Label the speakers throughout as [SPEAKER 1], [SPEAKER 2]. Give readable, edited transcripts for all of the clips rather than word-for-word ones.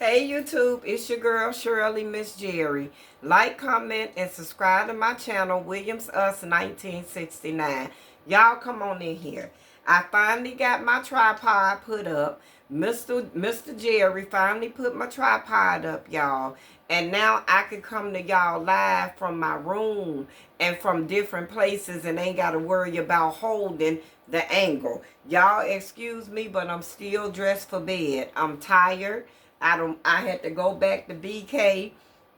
[SPEAKER 1] Hey YouTube, it's your girl Shirley Miss Jerry. Like, comment, and subscribe to my channel, Williams Us 1969. Y'all come on in here. I finally got my tripod put up. Mr. Jerry finally put my tripod up, y'all. And now I can come to y'all live from my room and from different places and ain't got to worry about holding the angle. Y'all excuse me, but I'm still dressed for bed. I'm tired. I had to go back to BK,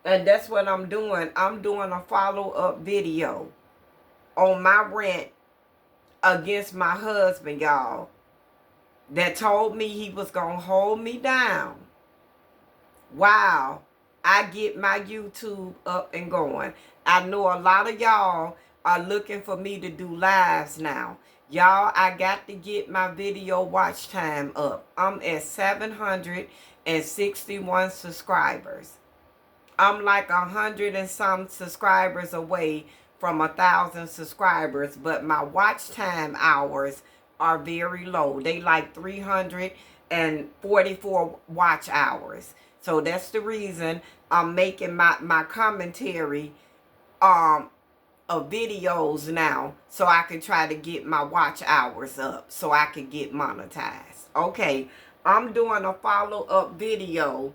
[SPEAKER 1] and that's what I'm doing. I'm doing a follow-up video on my rant against my husband, y'all, that told me he was going to hold me down. Wow. I get my YouTube up and going. I know a lot of y'all are looking for me to do lives now. Y'all, I got to get my video watch time up. I'm at 761 subscribers. I'm like 100 and some subscribers away from 1,000 subscribers, but my watch time hours are very low. They like 344 watch hours. So that's the reason I'm making my commentary of videos now, so I can try to get my watch hours up so I can get monetized. Okay, I'm doing a follow-up video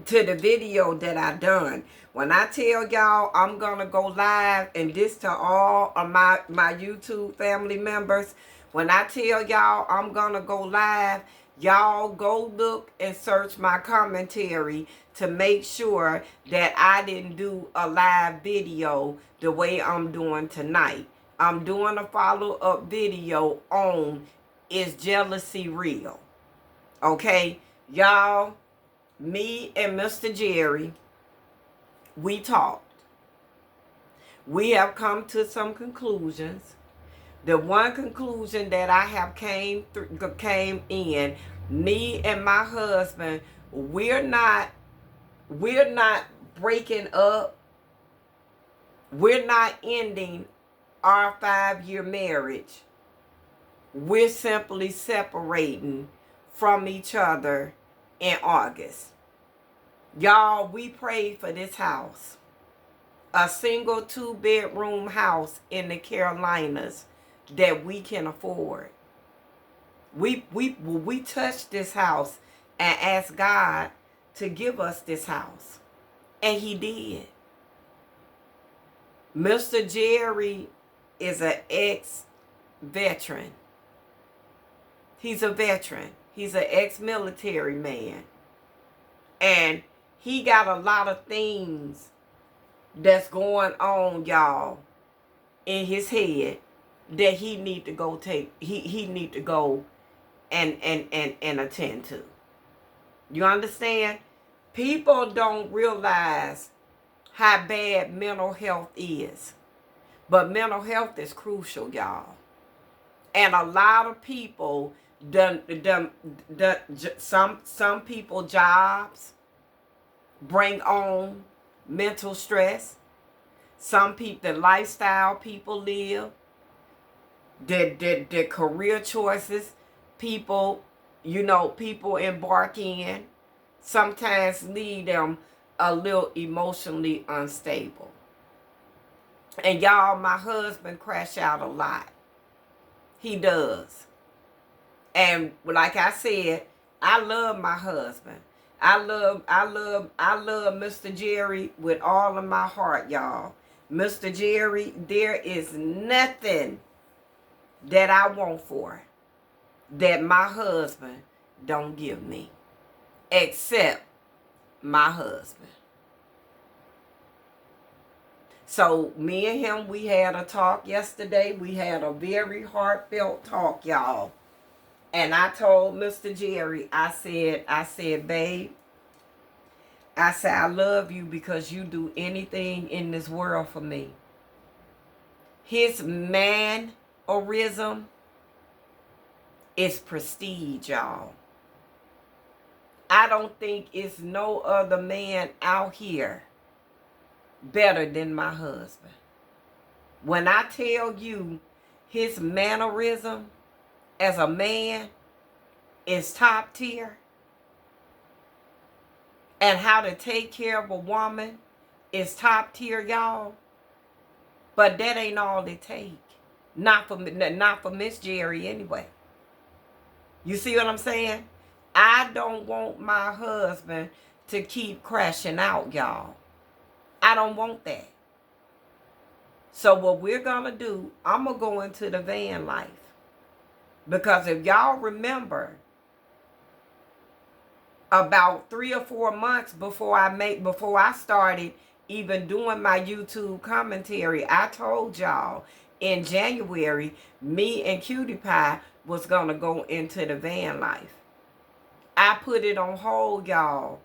[SPEAKER 1] to the video that I done. When I tell y'all I'm gonna go live, and this to all of my YouTube family members, when I tell y'all I'm gonna go live, y'all go look and search my commentary to make sure that I didn't do a live video the way I'm doing tonight. I'm doing a follow-up video on Is Jealousy Real? Okay, y'all, me and Mr. Jerry, we talked. We have come to some conclusions. The one conclusion that I have came in, me and my husband, we're not breaking up. We're not ending our 5-year marriage. We're simply separating from each other in August. Y'all, we prayed for this house. A single 2-bedroom house in the Carolinas that we can afford. We touched this house and asked God to give us this house. And he did. Mr. Jerry is an ex-veteran. He's a veteran. He's an ex-military man. And he got a lot of things that's going on, y'all, in his head that he need to go take. He need to go and attend to. You understand? People don't realize how bad mental health is. But mental health is crucial, y'all. And a lot of people some people jobs bring on mental stress. Some people, the lifestyle people live, the career choices people embark in, sometimes leave them a little emotionally unstable. And y'all, my husband crash out a lot. He does. And like I said, I love my husband. I love Mr. Jerry with all of my heart, y'all. Mr. Jerry, there is nothing that I want for that my husband don't give me, except my husband. So me and him, we had a talk yesterday. We had a very heartfelt talk, y'all. And I told Mr. Jerry, I said, babe, I said, I love you because you do anything in this world for me. His mannerism is prestige, y'all. I don't think it's no other man out here better than my husband. When I tell you his mannerism as a man is top tier, and how to take care of a woman is top tier, y'all. But that ain't all it take. Not for Miss Jerry anyway. You see what I'm saying? I don't want my husband to keep crashing out, y'all. I don't want that. So what we're going to do, I'm going to go into the van life. Because if y'all remember, about 3 or 4 months before I started even doing my YouTube commentary, I told y'all in January, me and Cutie Pie was going to go into the van life. I put it on hold, y'all,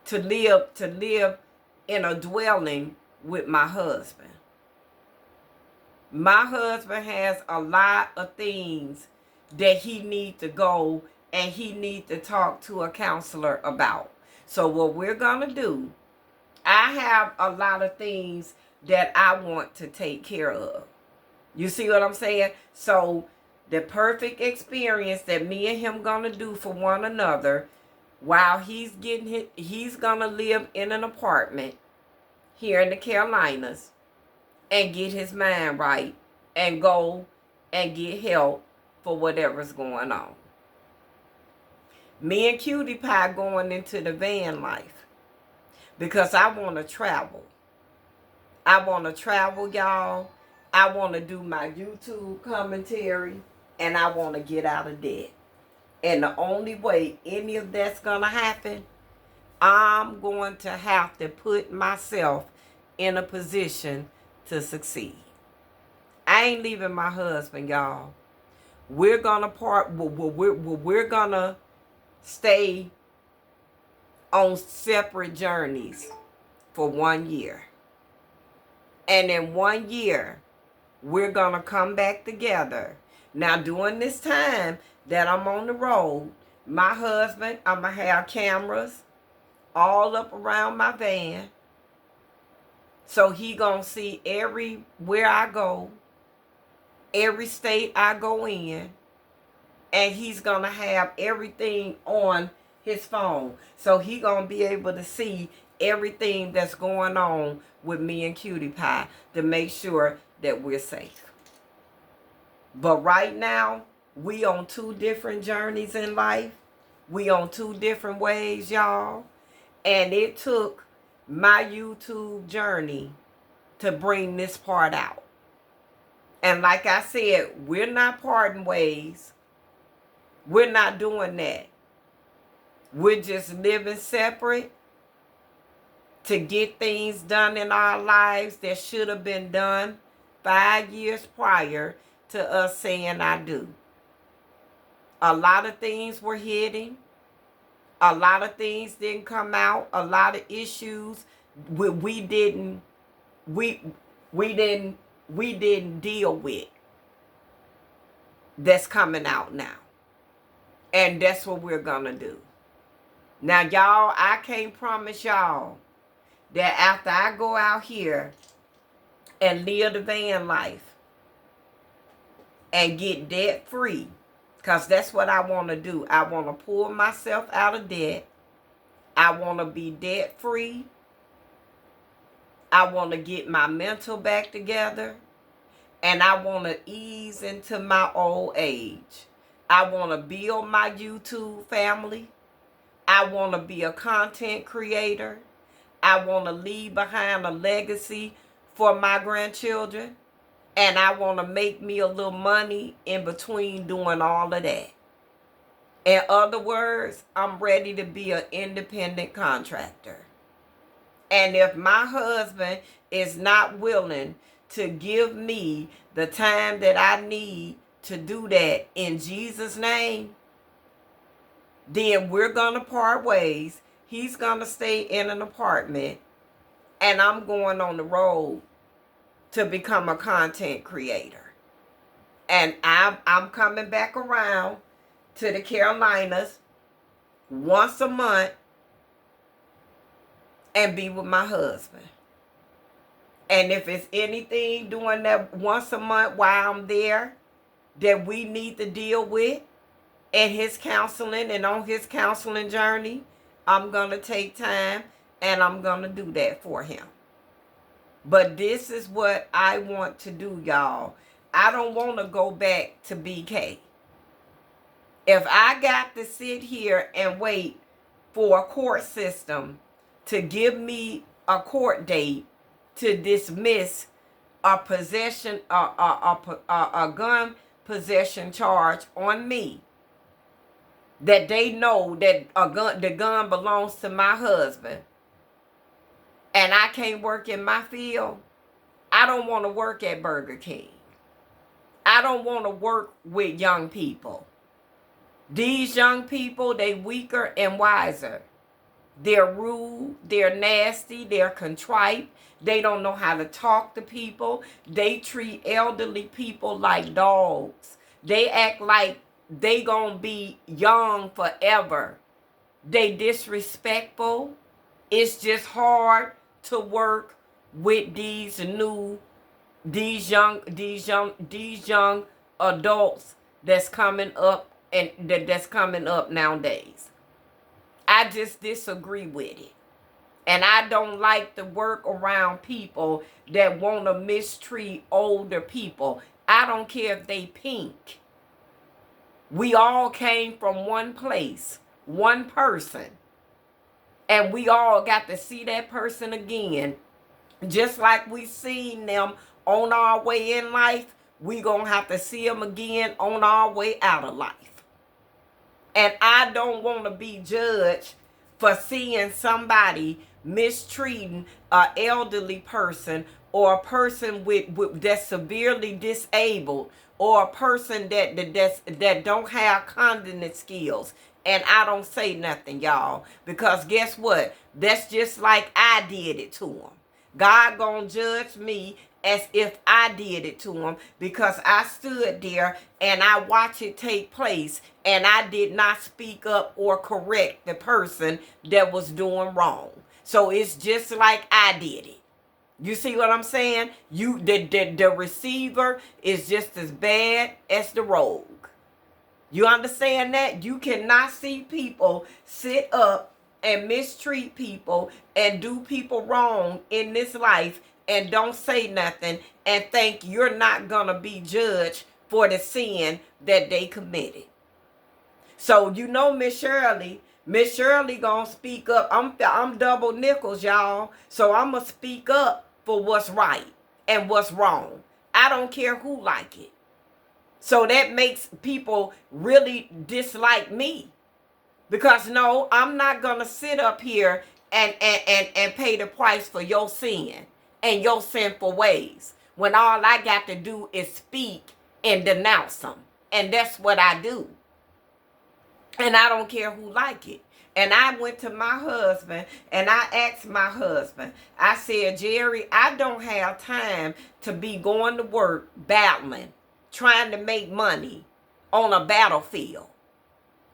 [SPEAKER 1] to live in a dwelling with my husband. My husband has a lot of things that he needs to go and he needs to talk to a counselor about. So what we're going to do, I have a lot of things that I want to take care of. You see what I'm saying? So the perfect experience that me and him going to do for one another while he's going to live in an apartment here in the Carolinas and get his mind right and go and get help for whatever's going on. Me and Cutie Pie going into the van life because I want to travel. I want to travel, y'all. I want to do my YouTube commentary and I want to get out of debt. And the only way any of that's going to happen, I'm going to have to put myself in a position to succeed. I ain't leaving my husband, y'all. We're gonna we're gonna stay on separate journeys for 1 year. And in 1 year, we're gonna come back together. Now, during this time that I'm on the road, my husband, I'm gonna have cameras all up around my van. So he gonna see everywhere I go, every state I go in, and he's gonna have everything on his phone. So he gonna be able to see everything that's going on with me and Cutie Pie to make sure that we're safe. But right now, we on 2 different journeys in life. We on 2 different ways, y'all. And it took my YouTube journey to bring this part out. And like I said, we're not parting ways. We're not doing that. We're just living separate to get things done in our lives that should have been done 5 years prior to us saying I do. A lot of things were hidden. A lot of things didn't come out. A lot of issues we didn't deal with. That's coming out now. And that's what we're gonna do. Now, y'all, I can't promise y'all that after I go out here and live the van life and get debt free, because that's what I want to do. I want to pull myself out of debt. I want to be debt free. I want to get my mental back together. And I want to ease into my old age. I want to build my YouTube family. I want to be a content creator. I want to leave behind a legacy for my grandchildren. And I want to make me a little money in between doing all of that. In other words, I'm ready to be an independent contractor. And if my husband is not willing to give me the time that I need to do that in Jesus' name, then we're going to part ways. He's going to stay in an apartment, and I'm going on the road to become a content creator. And I'm coming back around to the Carolinas once a month and be with my husband. And if it's anything doing that once a month while I'm there that we need to deal with in his counseling and on his counseling journey, I'm going to take time and I'm going to do that for him. But this is what I want to do, y'all. I don't want to go back to BK. If I got to sit here and wait for a court system to give me a court date to dismiss a possession, a gun possession charge on me, that they know that the gun belongs to my husband, and I can't work in my field, I don't want to work at Burger King. I don't want to work with young people. These young people, they weaker and wiser. They're rude, they're nasty, they're contrite. They don't know how to talk to people. They treat elderly people like dogs. They act like they gonna be young forever. They disrespectful. It's just hard to work with these young adults that's coming up and that's coming up nowadays. I just disagree with it. And I don't like to work around people that want to mistreat older people. I don't care if they pink. We all came from one place, one person. And we all got to see that person again. Just like we seen them on our way in life, we gonna have to see them again on our way out of life. And I don't want to be judged for seeing somebody mistreating an elderly person, or a person with that's severely disabled, or a person that don't have cognitive skills, and I don't say nothing, y'all, because guess what? That's just like I did it to him. God gonna judge me as if I did it to him, because I stood there and I watched it take place, and I did not speak up or correct the person that was doing wrong. So it's just like I did it. You see what I'm saying? The receiver is just as bad as the rogue. You understand that? You cannot see people sit up and mistreat people and do people wrong in this life and don't say nothing and think you're not gonna be judged for the sin that they committed. So you know Miss Shirley gonna speak up. I'm double nickels, y'all. So I'm gonna speak up for what's right and what's wrong. I don't care who like it. So that makes people really dislike me. Because no, I'm not gonna sit up here and pay the price for your sin and your sinful ways, when all I got to do is speak and denounce them. And that's what I do. And I don't care who like it. And I went to my husband and I asked my husband, I said, Jerry, I don't have time to be going to work battling, trying to make money on a battlefield.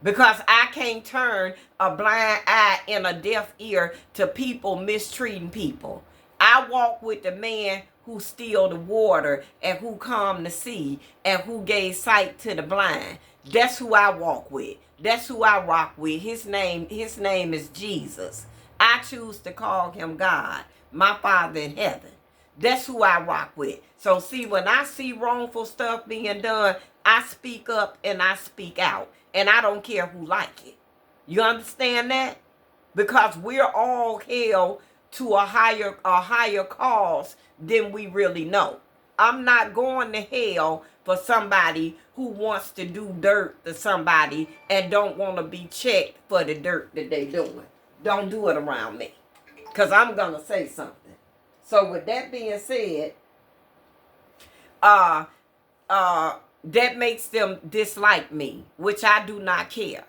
[SPEAKER 1] Because I can't turn a blind eye and a deaf ear to people mistreating people. I walk with the man who stilled the water and who calmed the sea and who gave sight to the blind. That's who I walk with. That's who I rock with. His name is Jesus. I choose to call him God, my Father in heaven. That's who I rock with. So see, when I see wrongful stuff being done, I speak up and I speak out. And I don't care who like it. You understand that? Because we're all held to a higher cause than we really know. I'm not going to hell for somebody who wants to do dirt to somebody and don't want to be checked for the dirt that they doing. Don't do it around me, because I'm going to say something. So with that being said, that makes them dislike me, which I do not care.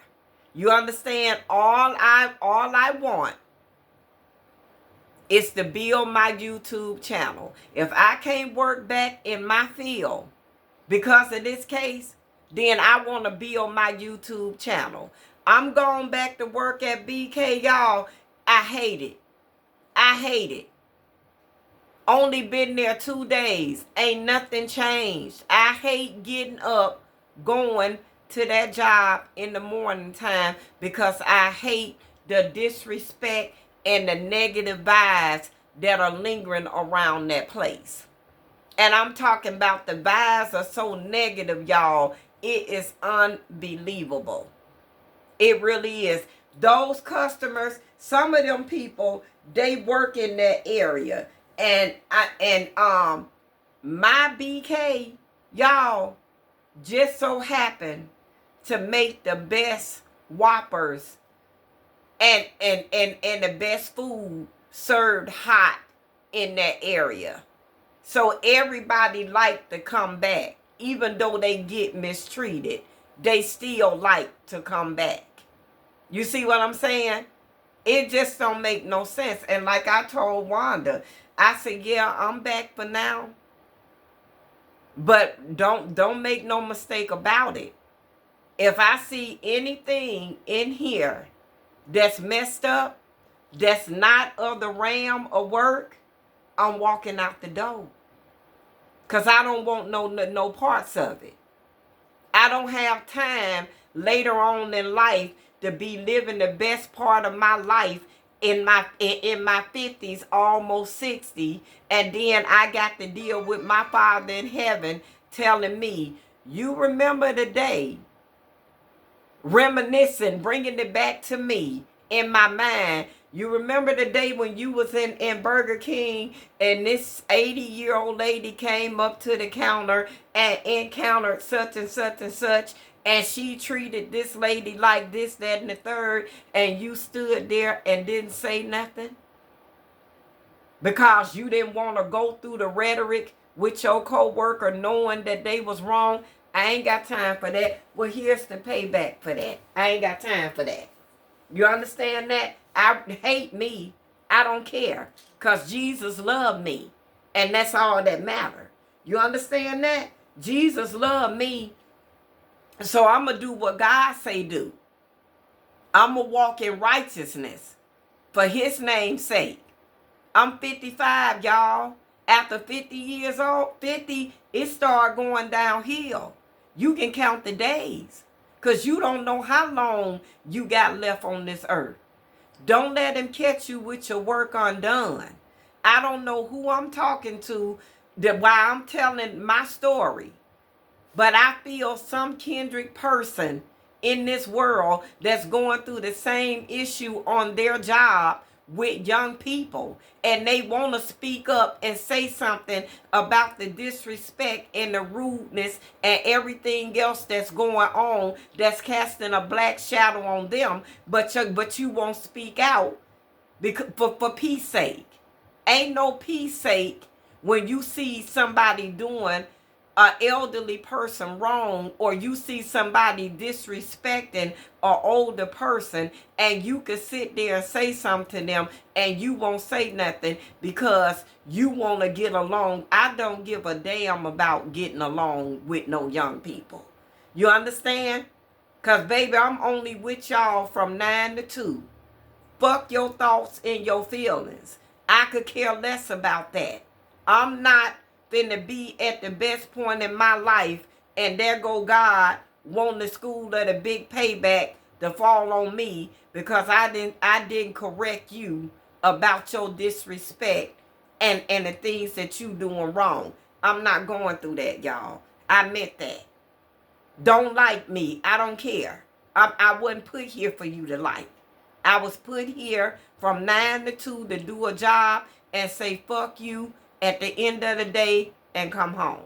[SPEAKER 1] You understand? All I want is to build my YouTube channel. If I can't work back in my field because of this case, then I want to build my YouTube channel. I'm going back to work at BK, y'all. I hate it. I hate it. Only been there 2 days. Ain't nothing changed. I hate getting up, going to that job in the morning time, because I hate the disrespect and the negative vibes that are lingering around that place. And I'm talking about the vibes are so negative, y'all. It is unbelievable. It really is. Those customers, some of them people, they work in that area. And my BK, y'all, just so happened to make the best Whoppers and the best food served hot in that area. So everybody like to come back. Even though they get mistreated, they still like to come back. You see what I'm saying? It just don't make no sense. And like I told Wanda, I said, yeah, I'm back for now. But don't make no mistake about it. If I see anything in here that's messed up, that's not of the ram of work, I'm walking out the door. Because I don't want no parts of it. I don't have time later on in life to be living the best part of my life in my 50s, almost 60, and then I got to deal with my Father in heaven telling me, you remember the day, reminiscing, bringing it back to me in my mind. You remember the day when you was in Burger King and this 80-year-old lady came up to the counter and encountered such and such and such, and she treated this lady like this, that, and the third, and you stood there and didn't say nothing? Because you didn't want to go through the rhetoric with your co-worker knowing that they was wrong. I ain't got time for that. Well, here's the payback for that. I ain't got time for that. You understand that? I hate me. I don't care. Because Jesus loved me. And that's all that matters. You understand that? Jesus loved me. So I'm going to do what God say do. I'm going to walk in righteousness for his name's sake. I'm 55, y'all. After 50 years old, 50, it started going downhill. You can count the days. Because you don't know how long you got left on this earth. Don't let him catch you with your work undone. I don't know who I'm talking to while I'm telling my story. But I feel some kindred person in this world that's going through the same issue on their job with young people, and they want to speak up and say something about the disrespect and the rudeness and everything else that's going on that's casting a black shadow on them, but you won't speak out because for peace sake. Ain't no peace sake when you see somebody doing an elderly person wrong, or you see somebody disrespecting an older person, and you can sit there and say something to them and you won't say nothing because you want to get along. I don't give a damn about getting along with no young people. You understand? Because baby, I'm only with y'all from 9 to 2. Fuck your thoughts and your feelings. I could care less about that. I'm not finna be at the best point in my life, and there go God wanting the school of the big payback to fall on me because I didn't correct you about your disrespect and the things that you doing wrong. I'm not going through that, y'all. I meant that. Don't like me. I don't care. I wasn't put here for you to like. I was put here from 9 to 2 to do a job and say fuck you at the end of the day and come home.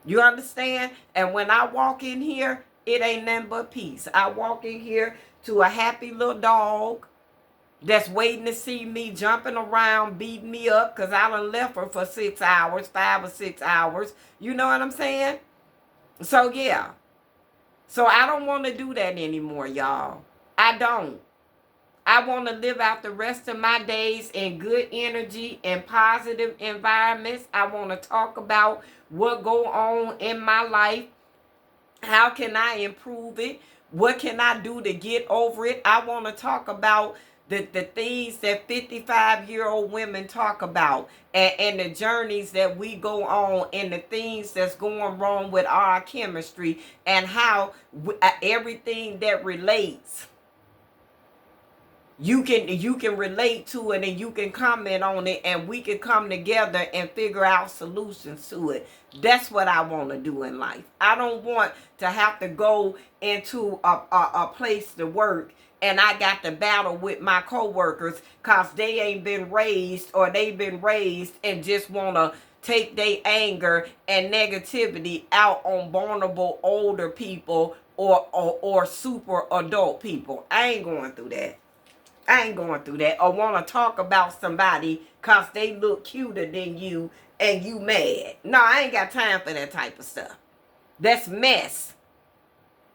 [SPEAKER 1] You understand? And when I walk in here, it ain't nothing but peace. I walk in here to a happy little dog that's waiting to see me jumping around, beating me up because I done left her for 6 hours, 5 or 6 hours. You know what I'm saying? So, yeah. So, I don't want to do that anymore, y'all. I don't. I want to live out the rest of my days in good energy and positive environments. I want to talk about what go on in my life. How can I improve it? What can I do to get over it? I want to talk about the things that 55-year-old women talk about and the journeys that we go on and the things that's going wrong with our chemistry and how everything that relates You can relate to it and you can comment on it, and we can come together and figure out solutions to it. That's what I want to do in life. I don't want to have to go into a place to work and I got to battle with my coworkers because they ain't been raised, or they've been raised and just want to take their anger and negativity out on vulnerable older people or super adult people. I ain't going through that. I ain't going through that. Or want to talk about somebody because they look cuter than you and you mad. No, I ain't got time for that type of stuff. That's mess.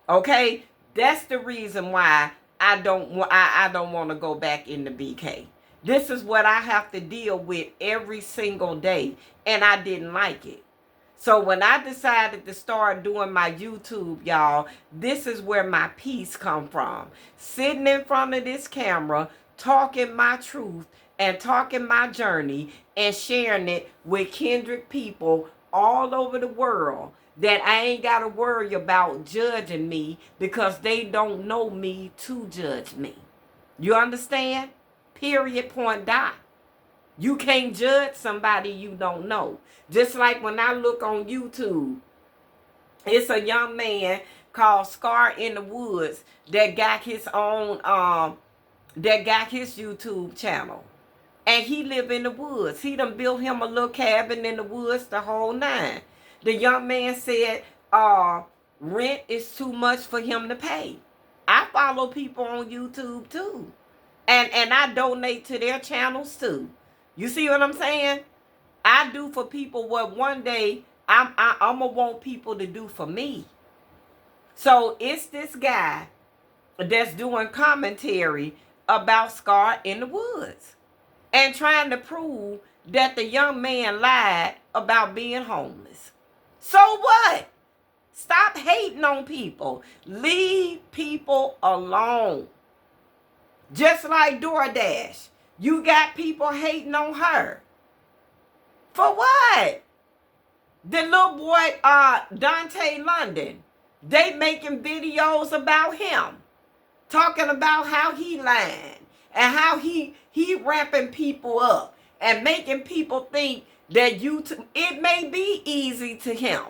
[SPEAKER 1] Okay? That's the reason why I don't want to go back into BK. This is what I have to deal with every single day, and I didn't like it. So when I decided to start doing my YouTube, y'all, this is where my peace come from. Sitting in front of this camera, talking my truth and talking my journey and sharing it with kindred people all over the world that I ain't got to worry about judging me because they don't know me to judge me. You understand? Period, point, dot. You can't judge somebody you don't know. Just like when I look on YouTube, it's a young man called Scar in the Woods that got his own, that got his YouTube channel. And he live in the woods. He done built him a little cabin in the woods, the whole nine. The young man said, rent is too much for him to pay. I follow people on YouTube too. And I donate to their channels too. You see what I'm saying? I do for people what one day I'm going to want people to do for me. So it's this guy that's doing commentary about Scar in the Woods and trying to prove that the young man lied about being homeless. So what? Stop hating on people. Leave people alone. Just like DoorDash. You got people hating on her. For what? The little boy, Dante London, they making videos about him. Talking about how he lying. And how he ramping people up. And making people think that it may be easy to him.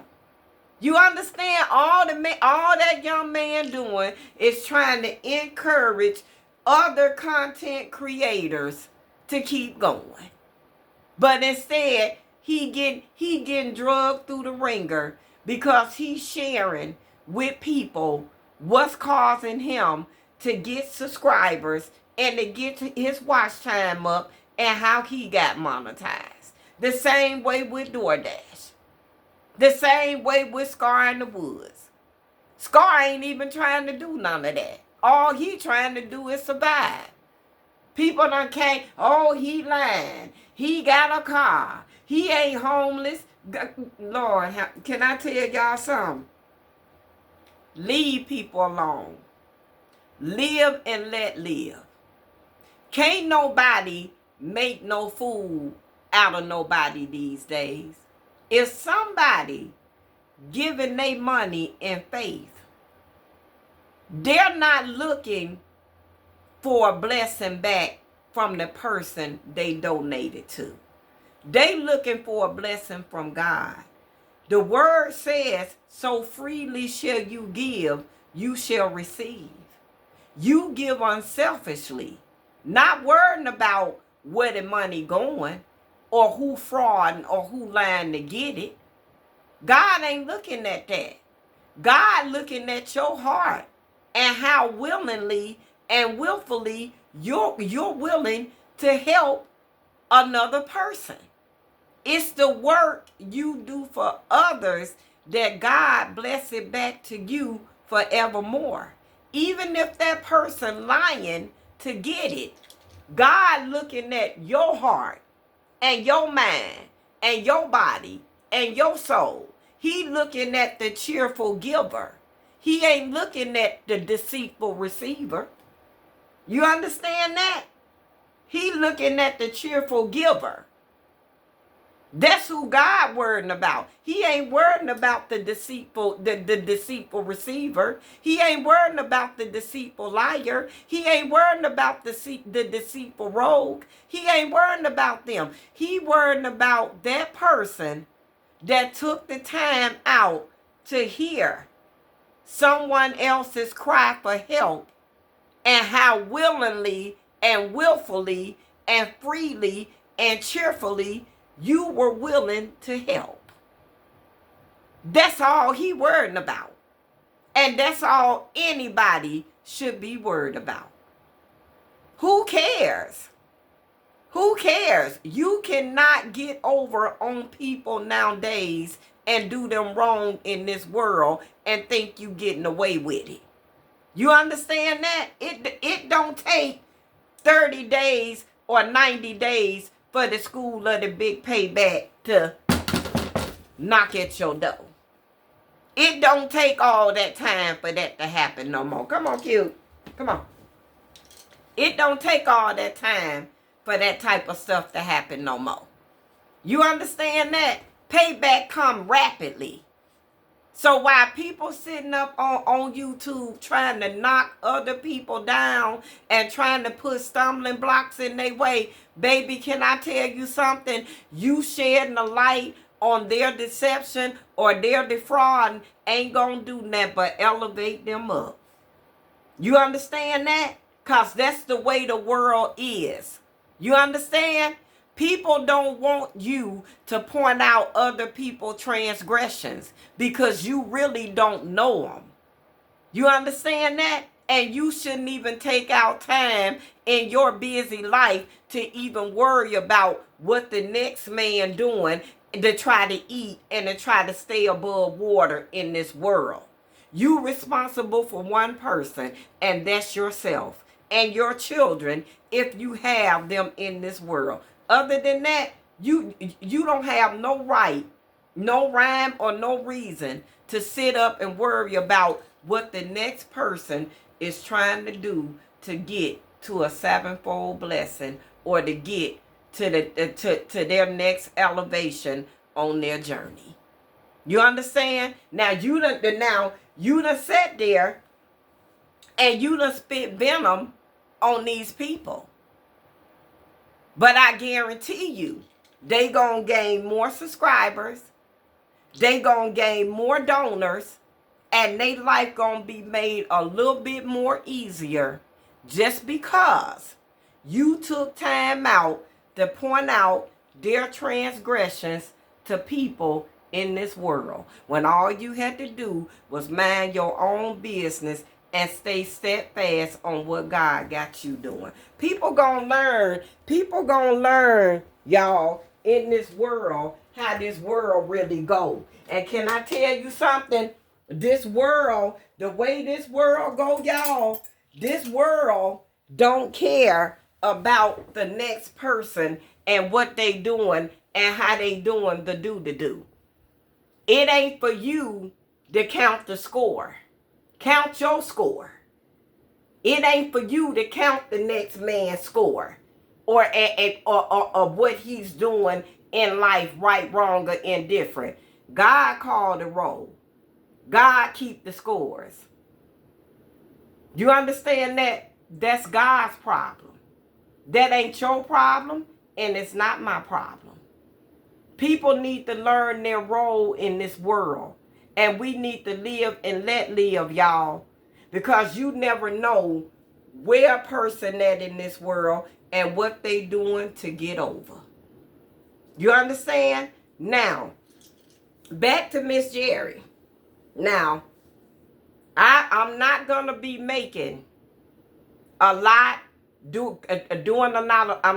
[SPEAKER 1] You understand? All that young man doing is trying to encourage other content creators to keep going. But instead, he getting drugged through the ringer because he's sharing with people what's causing him to get subscribers and to get his watch time up and how he got monetized. The same way with DoorDash. The same way with Scar in the Woods. Scar ain't even trying to do none of that. All he trying to do is survive. People done came, oh, he lying. He got a car. He ain't homeless. Lord, can I tell y'all something? Leave people alone. Live and let live. Can't nobody make no fool out of nobody these days. If somebody giving their money in faith, they're not looking for a blessing back from the person they donated to. They looking for a blessing from God. The word says, so freely shall you give, you shall receive. You give unselfishly, not worrying about where the money going or who frauding or who lying to get it. God ain't looking at that. God looking at your heart and how willingly and willfully you're willing to help another person. It's the work you do for others that God bless it back to you forevermore. Even if that person lying to get it, God looking at your heart and your mind and your body and your soul. He looking at the cheerful giver. He ain't looking at the deceitful receiver. You understand that? He looking at the cheerful giver. That's who God worrying about. He ain't worrying about the deceitful receiver. He ain't worrying about the deceitful liar. He ain't worrying about the deceitful rogue. He ain't worrying about them. He worrying about that person that took the time out to hear someone else's cry for help, and how willingly and willfully and freely and cheerfully you were willing to help. That's all he worried about. And that's all anybody should be worried about. Who cares? Who cares? You cannot get over on people nowadays and do them wrong in this world and think you getting away with it. You understand that? It don't take 30 days or 90 days for the school of the big payback to knock at your door. It don't take all that time for that to happen no more. Come on, cute. Come on. It don't take all that time for that type of stuff to happen no more. You understand that? Payback come rapidly. So while people sitting up on YouTube trying to knock other people down and trying to put stumbling blocks in their way, baby, can I tell you something? You shedding a light on their deception or their defrauding ain't gonna do nothing but elevate them up. You understand that? Because that's the way the world is. You understand? People don't want you to point out other people's transgressions because you really don't know them. You understand that? And you shouldn't even take out time in your busy life to even worry about what the next man doing to try to eat and to try to stay above water in this world. You responsible for one person, and that's yourself and your children if you have them in this world. Other than that, you don't have no right, no rhyme or no reason to sit up and worry about what the next person is trying to do to get to a sevenfold blessing or to get to to their next elevation on their journey. You understand? Now you done sat there and you done spit venom on these people. But I guarantee you, they gonna gain more subscribers, they gonna gain more donors, and their life gonna be made a little bit more easier just because you took time out to point out their transgressions to people in this world, when all you had to do was mind your own business and stay steadfast on what God got you doing. People gonna learn, y'all, in this world, how this world really go. And can I tell you something? This world, the way this world go, y'all, this world don't care about the next person and what they doing and how they doing the do. It ain't for you to count the score. Count your score. It ain't for you to count the next man's score or what he's doing in life, right, wrong, or indifferent. God called the roll. God keep the scores. You understand that? That's God's problem. That ain't your problem, and it's not my problem. People need to learn their role in this world. And we need to live and let live, y'all. Because you never know where a person at in this world and what they doing to get over. You understand? Now, back to Miss Jerry. Now, I'm not going to be making a lot, I'm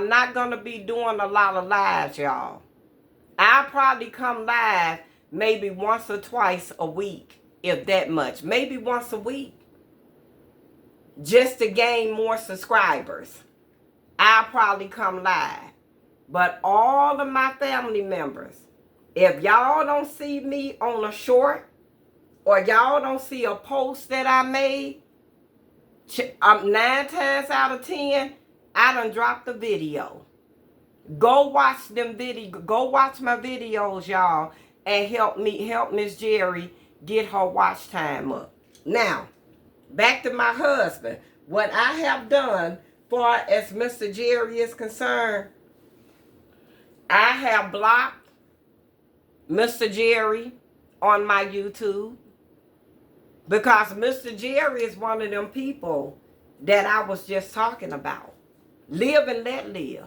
[SPEAKER 1] not going to be doing a lot of lives, y'all. I'll probably come live maybe once or twice a week, if that much. Maybe once a week. Just to gain more subscribers. I'll probably come live. But all of my family members, if y'all don't see me on a short, or y'all don't see a post that I made, 9 times out of 10, I done dropped the video. Go watch them go watch my videos, y'all, and help Miss Jerry get her watch time up. Now, back to my husband. What I have done far as Mr. Jerry is concerned, I have blocked Mr. Jerry on my YouTube because Mr. Jerry is one of them people that I was just talking about. Live and let live.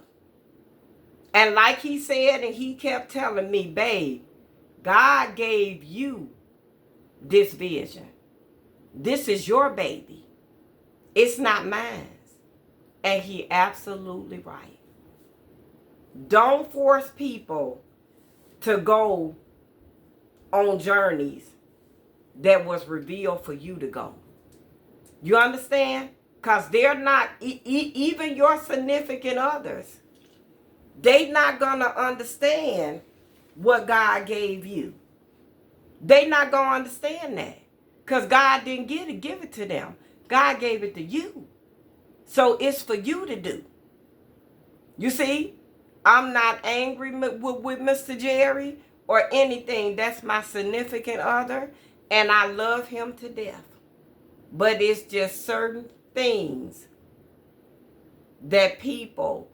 [SPEAKER 1] And like he said, and he kept telling me, babe, God gave you this vision. This is your baby. It's not mine. And he absolutely right. Don't force people to go on journeys that was revealed for you to go. You understand? Because they're not, even your significant others, they not going to understand what God gave you. They not going to understand that. Because God didn't give it to them. God gave it to you. So it's for you to do. You see, I'm not angry with Mr. Jerry or anything. That's my significant other. And I love him to death. But it's just certain things that people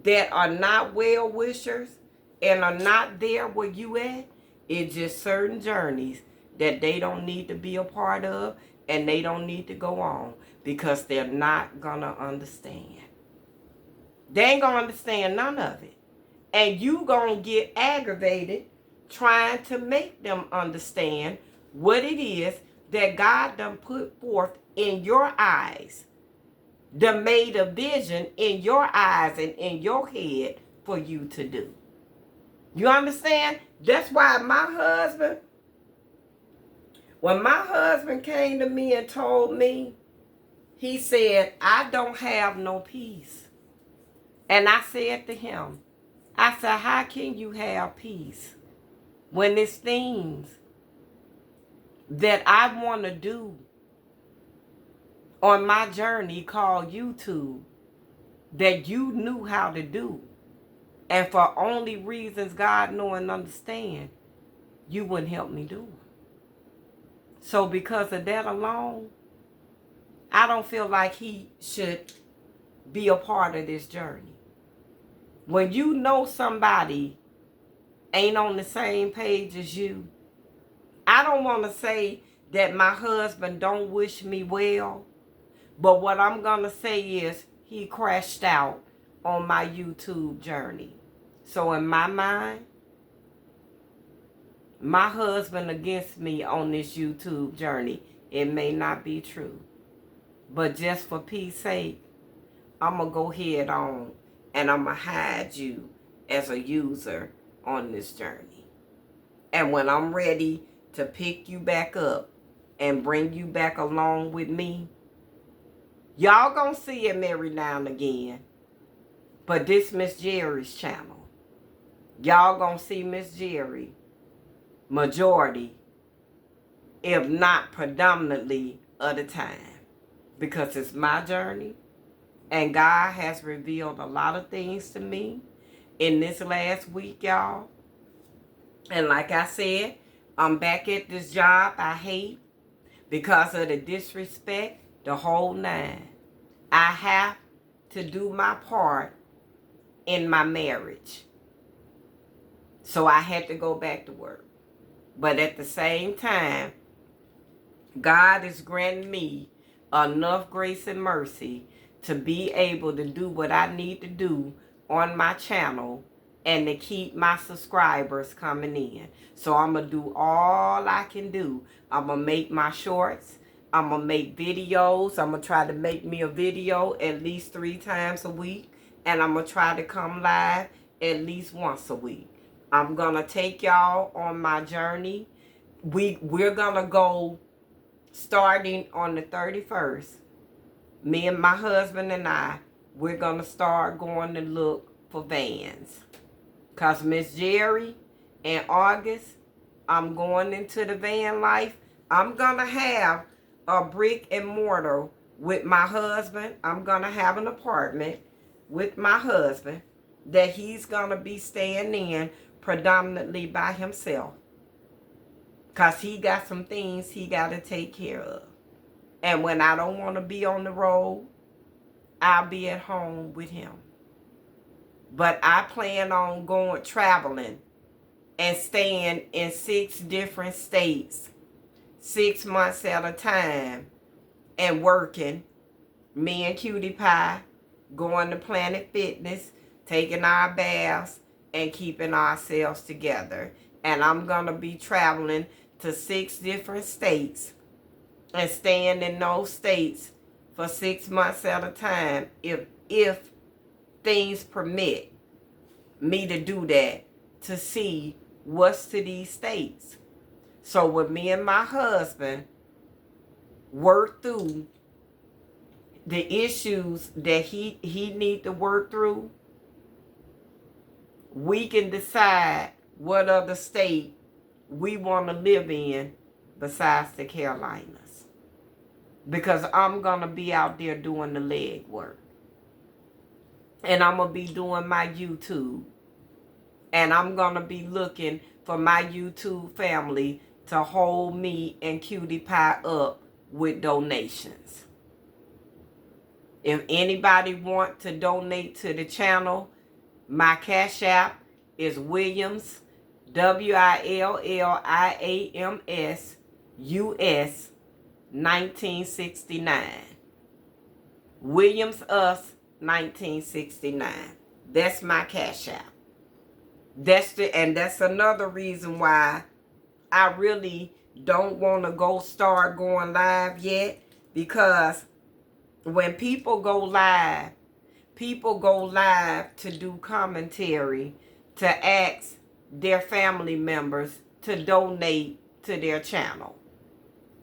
[SPEAKER 1] that are not well-wishers and are not there where you at, it's just certain journeys that they don't need to be a part of and they don't need to go on because they're not gonna understand. They ain't gonna understand none of it. And you gonna get aggravated trying to make them understand what it is that God done put forth in your eyes, done made a vision in your eyes and in your head for you to do. You understand? That's why when my husband came to me and told me, he said, I don't have no peace. And I said to him, I said, how can you have peace when it's things that I want to do on my journey called YouTube that you knew how to do, and for only reasons God know and understand, you wouldn't help me do them. So because of that alone, I don't feel like he should be a part of this journey. When you know somebody ain't on the same page as you, I don't want to say that my husband don't wish me well, but what I'm going to say is he crashed out on my YouTube journey. So in my mind, my husband against me on this YouTube journey, it may not be true. But just for peace sake, I'm going to go head on and I'm going to hide you as a user on this journey. And when I'm ready to pick you back up and bring you back along with me, y'all gonna see him every now and again. But this Miss Jerry's channel. Y'all gonna see Miss Jerry majority, if not predominantly, of the time. Because it's my journey. And God has revealed a lot of things to me in this last week, y'all. And like I said, I'm back at this job I hate because of the disrespect, the whole nine. I have to do my part in my marriage. So I had to go back to work. But at the same time, God is granting me enough grace and mercy to be able to do what I need to do on my channel and to keep my subscribers coming in. So I'm going to do all I can do. I'm going to make my shorts. I'm going to make videos. I'm going to try to make me a video at least 3 times a week. And I'm going to try to come live at least once a week. I'm going to take y'all on my journey. We're going to go starting on the 31st. Me and my husband and I, we're going to start going to look for vans. Because Miss Jerry, in August, I'm going into the van life. I'm going to have a brick and mortar with my husband. I'm going to have an apartment with my husband. that he's going to be staying in predominantly by himself. Because he got some things he got to take care of. And when I don't want to be on the road, I'll be at home with him. But I plan on going traveling and staying in 6 different states, 6 months at a time, and working. Me and Cutie Pie going to Planet Fitness, taking our baths, and keeping ourselves together. And I'm going to be traveling to 6 different states and staying in those states for 6 months at a time if things permit me to do that, to see what's to these states. So with me and my husband work through the issues that he need to work through, we can decide what other state we want to live in besides the Carolinas. Because I'm going to be out there doing the leg work. And I'm going to be doing my YouTube. And I'm going to be looking for my YouTube family to hold me and Cutie Pie up with donations. If anybody want to donate to the channel, my Cash App is Williams, WILLIAMS US 1969. Williams Us 1969. That's my Cash App. That's another reason why I really don't want to start going live yet, because when people go live to do commentary, to ask their family members to donate to their channel.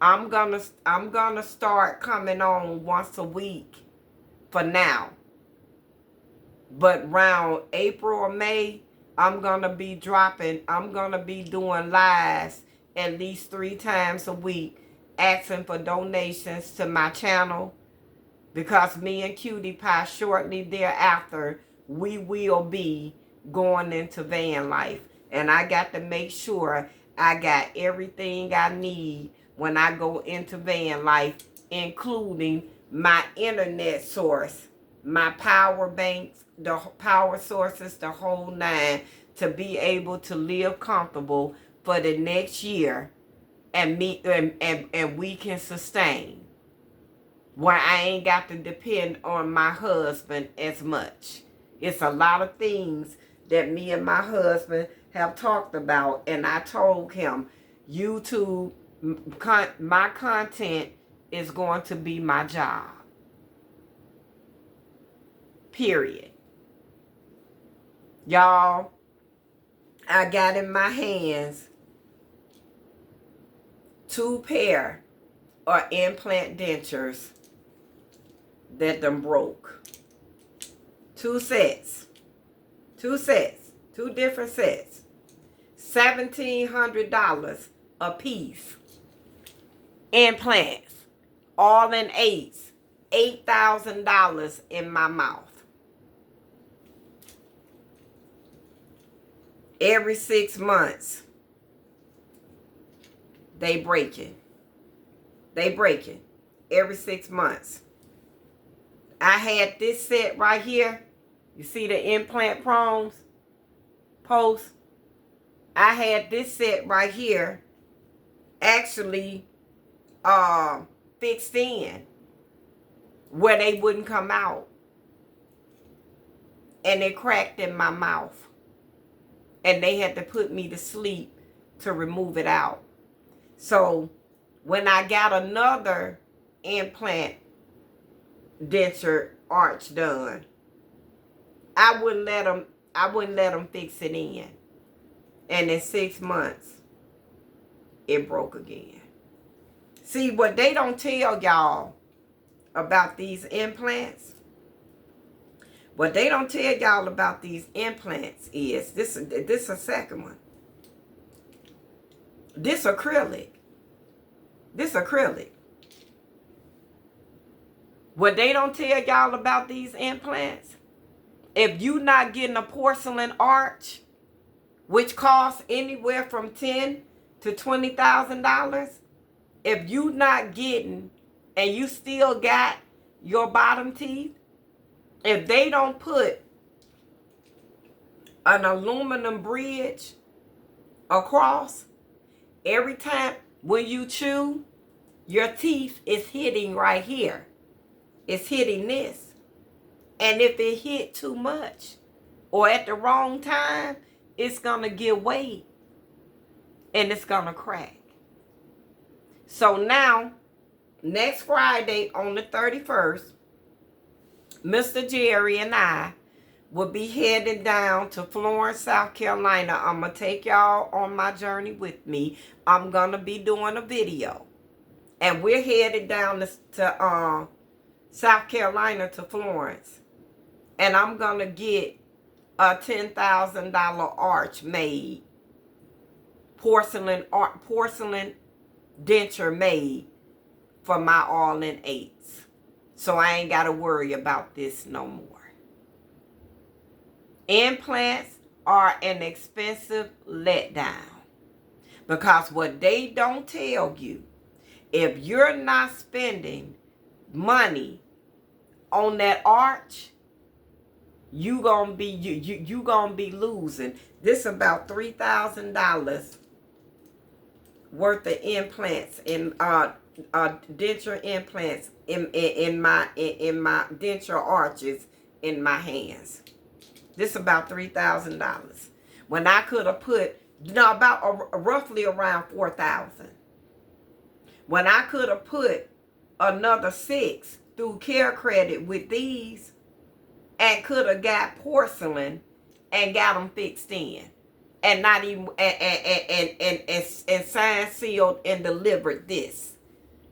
[SPEAKER 1] I'm gonna start coming on once a week for now. But around April or May, I'm gonna be doing lives at least 3 times a week, asking for donations to my channel. Because me and Cutie Pie, shortly thereafter, we will be going into van life. And I got to make sure I got everything I need when I go into van life, including my internet source, my power banks, the power sources, the whole 9, to be able to live comfortable for the next year, and we can sustain, where I ain't got to depend on my husband as much. It's a lot of things that me and my husband have talked about, and I told him, YouTube, my content is going to be my job. Period. Y'all, I got in my hands 2 pair of implant dentures that done broke. 2 sets. 2 different sets. $1,700 a piece. Implants. All in 8s. $8,000 in my mouth. Every 6 months, they breaking. Every 6 months. I had this set right here. You see the implant prongs? Post. I had this set right here actually fixed in where they wouldn't come out. And it cracked in my mouth. And they had to put me to sleep to remove it out. So when I got another implant denture arch done, I wouldn't let them fix it in. And in 6 months, it broke again. See, what they don't tell y'all about these implants, what they don't tell y'all about these implants is, this a second one. This acrylic. What they don't tell y'all about these implants If you not getting a porcelain arch, which costs anywhere from $10,000 to $20,000, if you not getting and you still got your bottom teeth, if they don't put an aluminum bridge across every time when you chew, your teeth is hitting right here. It's hitting this. And if it hit too much or at the wrong time, it's going to give way and it's going to crack. So now, next Friday on the 31st, Mr. Jerry and I will be heading down to Florence, South Carolina. I'm going to take y'all on my journey with me. I'm going to be doing a video. And we're headed down to South Carolina to Florence. And I'm going to get a $10,000 arch made. Porcelain denture made for my all-in-8s. So I ain't got to worry about this no more. Implants are an expensive letdown. Because what they don't tell you, if you're not spending money on that arch, you gonna be losing. This is about $3,000 worth of implants in denture implants in my denture arches in my hands. This is about $3,000 when I could have put about roughly around $4,000. When I could have put another $6,000 through Care Credit with these, and could have got porcelain and got them fixed in, and not even and signed, sealed, and delivered this.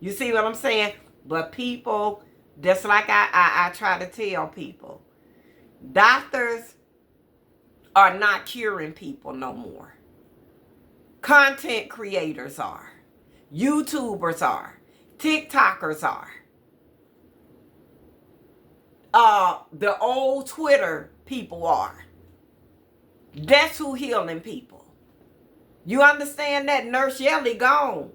[SPEAKER 1] You see what I'm saying? But people, just like I try to tell people, doctors are not curing people no more. Content creators are. YouTubers are. TikTokers are. The old Twitter people are. That's who healing people. You understand that? Nurse Yelly gone.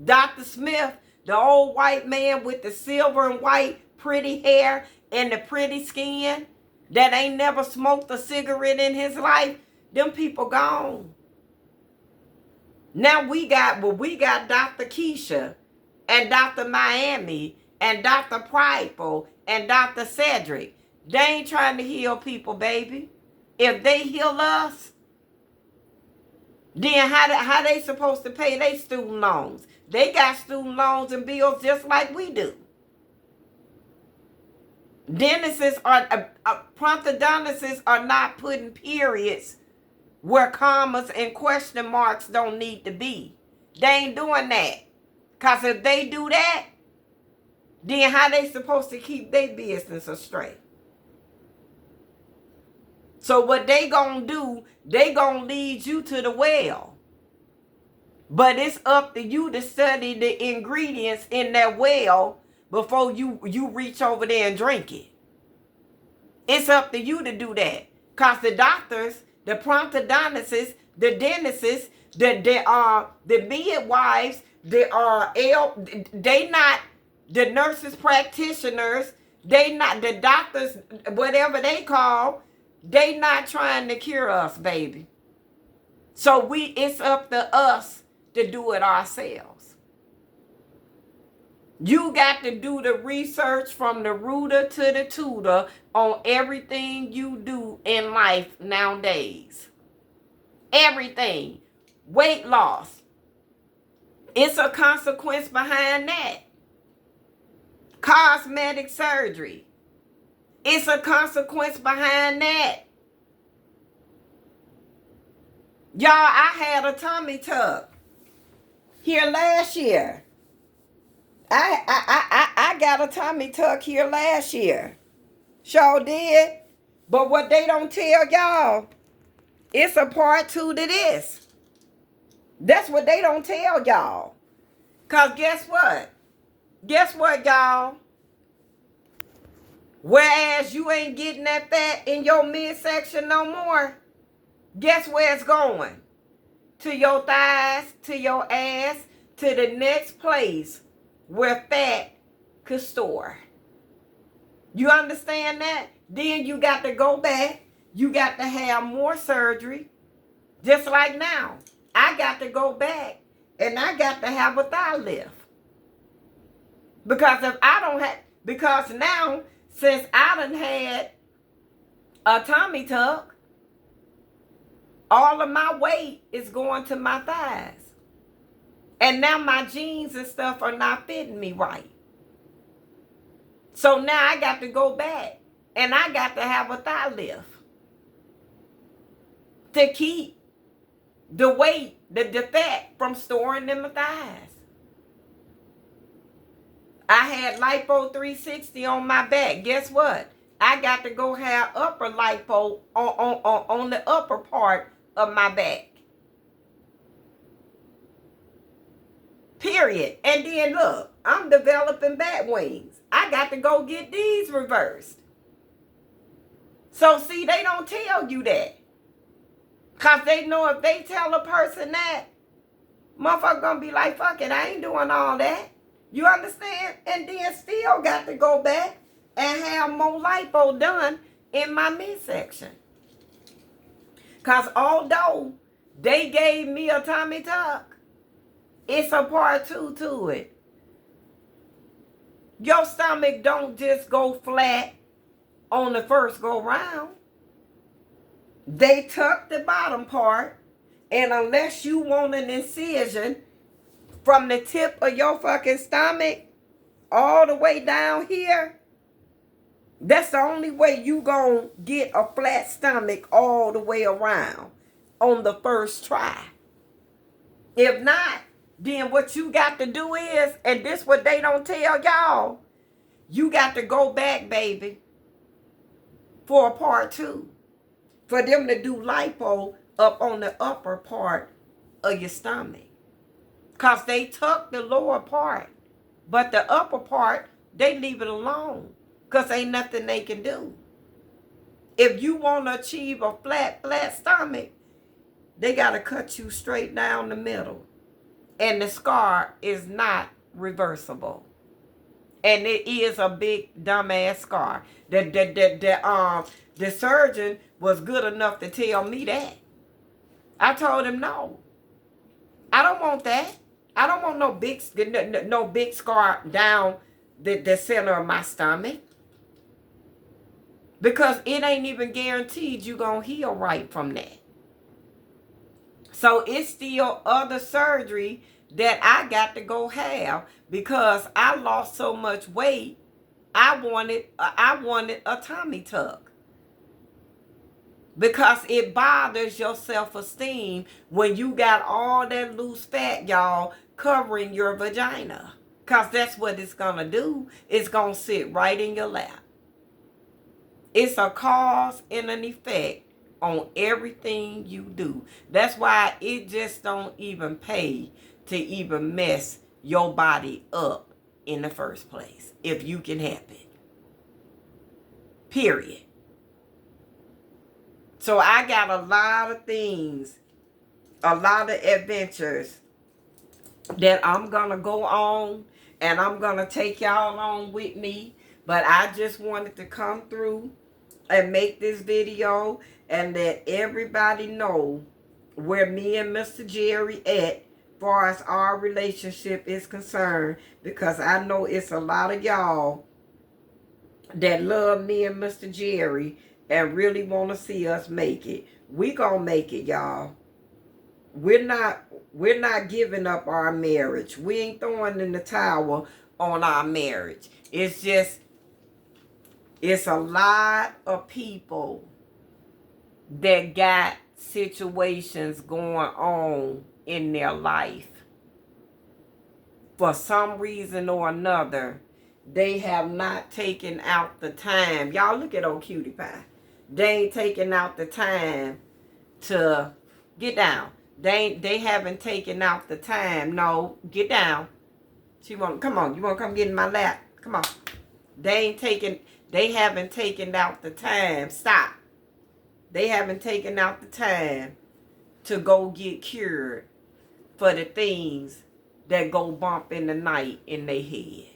[SPEAKER 1] Dr. Smith, the old white man with the silver and white pretty hair and the pretty skin that ain't never smoked a cigarette in his life, them people gone. Now we got Dr. Keisha and Dr. Miami and Dr. Prideful and Dr. Cedric. They ain't trying to heal people, baby. If they heal us, then how they supposed to pay their student loans? They got student loans and bills just like we do. Dentists are, prosthodontists are not putting periods where commas and question marks don't need to be. They ain't doing that. Because if they do that, then how they supposed to keep their business straight? So what they gonna do, they gonna lead you to the well. But it's up to you to study the ingredients in that well before you reach over there and drink it. It's up to you to do that. Because the doctors, the prosthodontists, the dentists, the midwives, they not the nurses practitioners, they not the doctors, whatever they call, they not trying to cure us, baby. So it's up to us to do it ourselves. You got to do the research from the rooter to the tutor on everything you do in life nowadays. Everything. Weight loss. It's a consequence behind that. Cosmetic surgery. It's a consequence behind that. Y'all, I had a tummy tuck here last year. I got a tummy tuck here last year. Sure did. But what they don't tell y'all, it's a part 2 to this. That's what they don't tell y'all. Because guess what? Guess what, y'all? Whereas you ain't getting that fat in your midsection no more. Guess where it's going? To your thighs, to your ass, to the next place where fat could store. You understand that? Then you got to go back. You got to have more surgery. Just like now. I got to go back and I got to have a thigh lift. Because if I don't have, because now, since I done had a tummy tuck, all of my weight is going to my thighs. And now my jeans and stuff are not fitting me right. So now I got to go back and I got to have a thigh lift to keep the weight, the fat from storing in my thighs. I had Lipo 360 on my back. Guess what? I got to go have upper lipo on the upper part of my back. Period. And then look, I'm developing bat wings. I got to go get these reversed. So see, they don't tell you that. Because they know if they tell a person that, motherfucker gonna be like, fuck it, I ain't doing all that. You understand? And then still got to go back and have more lipo done in my midsection. Because although they gave me a tummy tuck, it's a part 2 to it. Your stomach don't just go flat on the first go round. They tuck the bottom part, and unless you want an incision from the tip of your fucking stomach all the way down here, that's the only way you gonna get a flat stomach all the way around on the first try. If not, then what you got to do is, and this what they don't tell y'all, you got to go back, baby, for a part 2. For them to do lipo up on the upper part of your stomach. Because they tuck the lower part. But the upper part, they leave it alone. Because ain't nothing they can do. If you want to achieve a flat stomach, they got to cut you straight down the middle. And the scar is not reversible. And it is a big dumbass scar. The surgeon was good enough to tell me that. I told him no. I don't want that. I don't want no big scar down the center of my stomach. Because it ain't even guaranteed you gonna heal right from that. So it's still other surgery that I got to go have because I lost so much weight. I wanted a tummy tuck. Because it bothers your self-esteem when you got all that loose fat, y'all, covering your vagina. Because that's what it's going to do. It's going to sit right in your lap. It's a cause and an effect on everything you do. That's why it just don't even pay to even mess your body up in the first place. If you can help it. Period. So I got a lot of things, a lot of adventures that I'm going to go on and I'm going to take y'all on with me. But I just wanted to come through and make this video and let everybody know where me and Mr. Jerry at far as our relationship is concerned. Because I know it's a lot of y'all that love me and Mr. Jerry and really want to see us make it. We gonna make it, y'all. We're not giving up our marriage. We ain't throwing in the towel on our marriage. It's just, it's a lot of people that got situations going on in their life. For some reason or another, they have not taken out the time. Y'all look at old Cutie Pie. They ain't taken out the time to get down. They haven't taken out the time. No, get down. She want, come on. You want to come get in my lap? Come on. They ain't taking They haven't taken out the time. Stop. They haven't taken out the time to go get cured for the things that go bump in the night in their head.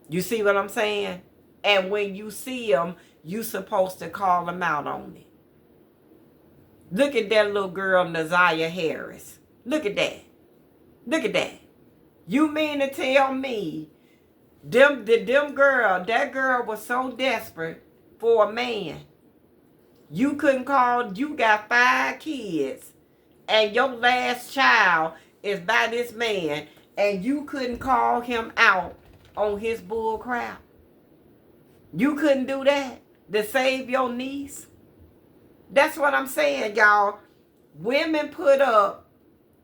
[SPEAKER 1] You see what I'm saying? And when you see them, you supposed to call them out on it. Look at that little girl, Nazaria Harris. Look at that. Look at that. You mean to tell me that girl was so desperate for a man. You couldn't call, you got 5 kids, and your last child is by this man, and you couldn't call him out on his bull crap. You couldn't do that to save your niece. That's what I'm saying, y'all. Women put up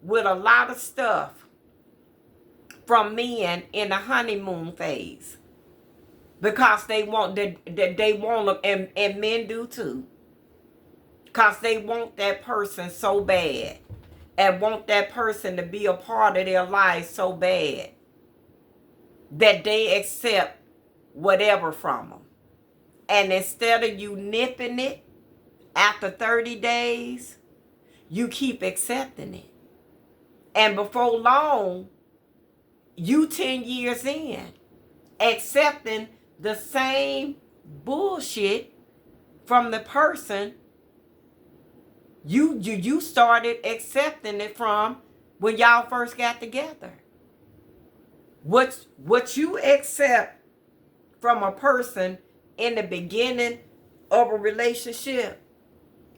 [SPEAKER 1] with a lot of stuff from men in the honeymoon phase because they want they want them, and men do too, because they want that person so bad and want that person to be a part of their life so bad that they accept whatever from them. And instead of you nipping it after 30 days, you keep accepting it. And before long, you 10 years in, accepting the same bullshit from the person you started accepting it from when y'all first got together. What you accept from a person in the beginning of a relationship,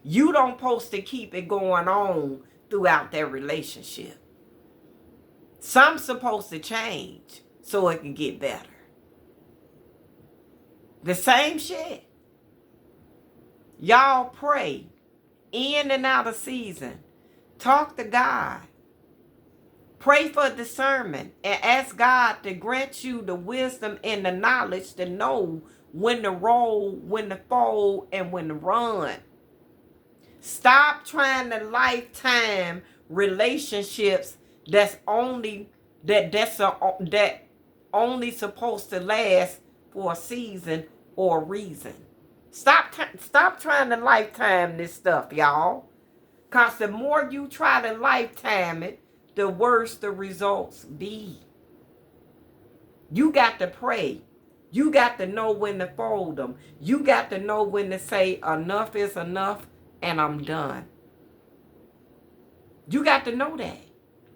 [SPEAKER 1] you don't supposed to keep it going on throughout that relationship. Some supposed to change so it can get better. The same shit. Y'all pray in and out of season. Talk to God. Pray for discernment and ask God to grant you the wisdom and the knowledge to know when to roll, when to fold, and when to run. Stop trying to lifetime relationships that's only supposed to last for a season or a reason. Stop trying to lifetime this stuff, y'all. Because the more you try to lifetime it, the worse the results be. You got to pray. You got to know when to fold them. You got to know when to say enough is enough and I'm done. You got to know that.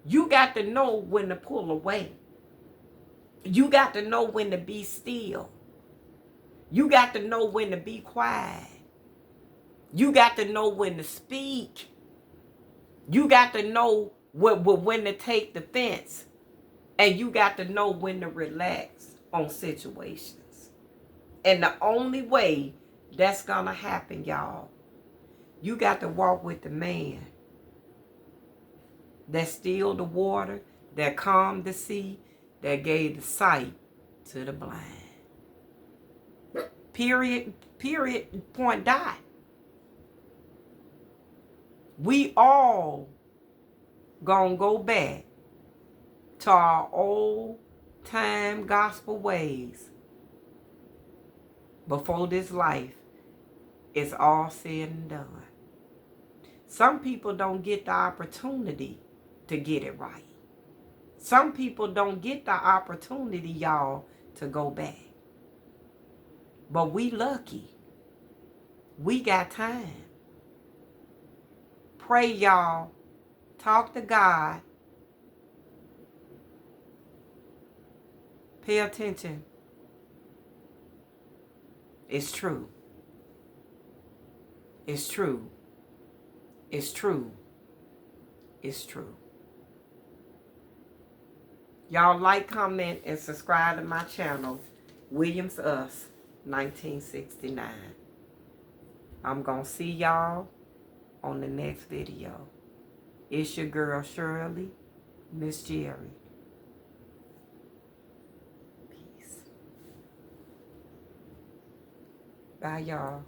[SPEAKER 1] You got to know when to pull away. You got to know when to be still. You got to know when to be quiet. You got to know when to speak. You got to know when to take the fence. And you got to know when to relax on situations. And the only way that's going to happen, y'all, you got to walk with the man that stilled the water, that calmed the sea, that gave the sight to the blind. Period, point dot. We all gonna go back to our old time gospel ways before this life is all said and done. Some people don't get the opportunity to get it right. Some people don't get the opportunity, y'all, to go back. But we lucky. We got time. Pray, y'all. Talk to God. Pay attention. It's true. It's true. It's true. It's true. Y'all like, comment, and subscribe to my channel, Williams Us 1969. I'm gonna see y'all on the next video. It's your girl Shirley, Miss Jerry. Peace. Bye, y'all.